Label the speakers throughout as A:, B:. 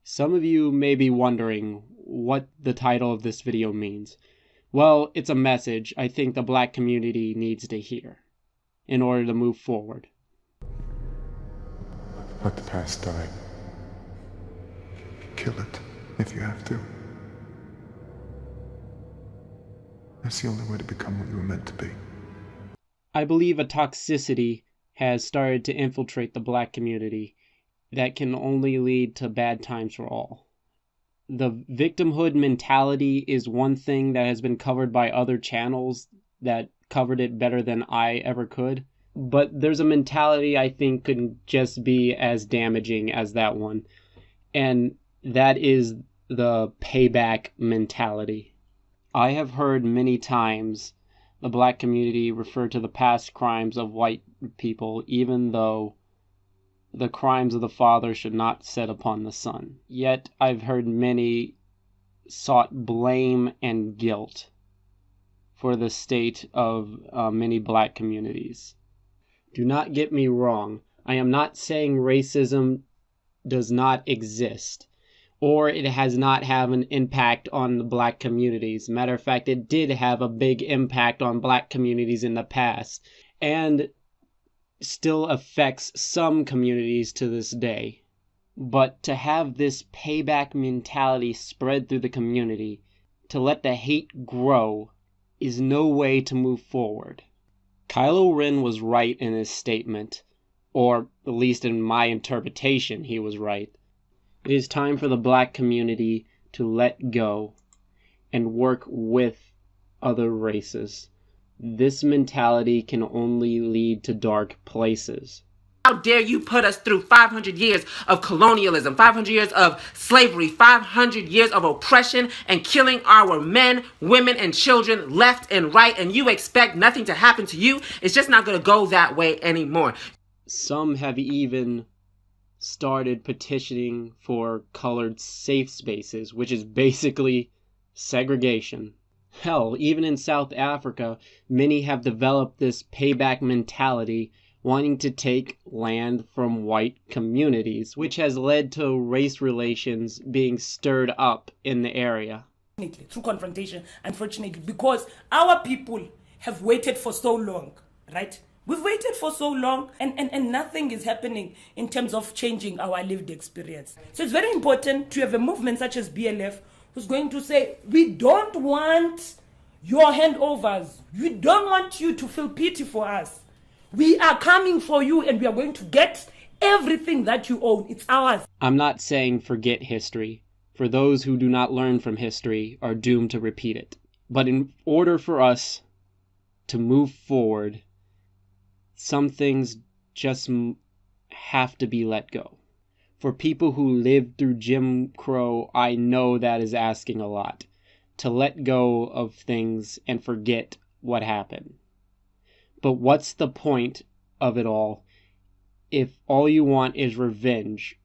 A: Some of you may be wondering what the title of this video means. Well, it's a message I think the Black community needs to hear in order to move forward.
B: Let the past die. Kill it if you have to. That's the only way to become what you were meant to be.
A: I believe a toxicity has started to infiltrate the Black community that can only lead to bad times for all. The victimhood mentality is one thing that has been covered by other channels that covered it better than I ever could. But there's a mentality I think could just be as damaging as that one. And that is the payback mentality. I have heard many times the Black community refer to the past crimes of white people, even though the crimes of the father should not set upon the son. Yet I've heard many sought blame and guilt for the state of many Black communities. Do not get me wrong. I am not saying racism does not exist, or it has not have an impact on the Black communities. Matter of fact, it did have a big impact on Black communities in the past, and still affects some communities to this day. But to have this payback mentality spread through the community, to let the hate grow, is no way to move forward. Kylo Ren was right in his statement, or at least in my interpretation, he was right. It is time for the Black community to let go and work with other races. This mentality can only lead to dark places.
C: How dare you put us through 500 years of colonialism, 500 years of slavery, 500 years of oppression and killing our men, women, and children left and right, and you expect nothing to happen to you? It's just not going to go that way anymore.
A: Some have even started petitioning for colored safe spaces, which is basically segregation. Hell, even in South Africa, many have developed this payback mentality, wanting to take land from white communities, which has led to race relations being stirred up in the area.
D: Through confrontation, unfortunately, because our people have waited for so long, right? We've waited for so long and nothing is happening in terms of changing our lived experience. So it's very important to have a movement such as BLF who's going to say, we don't want your handovers. We don't want you to feel pity for us. We are coming for you and we are going to get everything that you own. It's ours.
A: I'm not saying forget history, for those who do not learn from history are doomed to repeat it. But in order for us to move forward, some things just have to be let go. For people who lived through Jim Crow, I know that is asking a lot. To let go of things and forget what happened. But what's the point of it all if all you want is revenge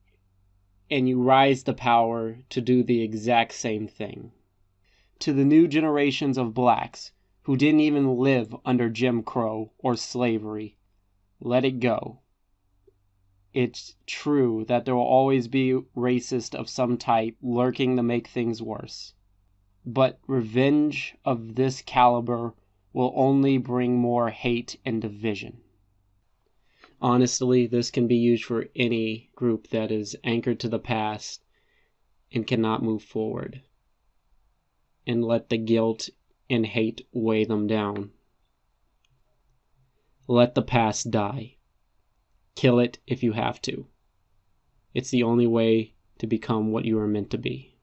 A: and you rise to power to do the exact same thing? To the new generations of Blacks who didn't even live under Jim Crow or slavery, let it go. It's true that there will always be racist of some type lurking to make things worse. But revenge of this caliber will only bring more hate and division. Honestly, this can be used for any group that is anchored to the past and cannot move forward, and let the guilt and hate weigh them down. Let the past die. Kill it if you have to. It's the only way to become what you are meant to be.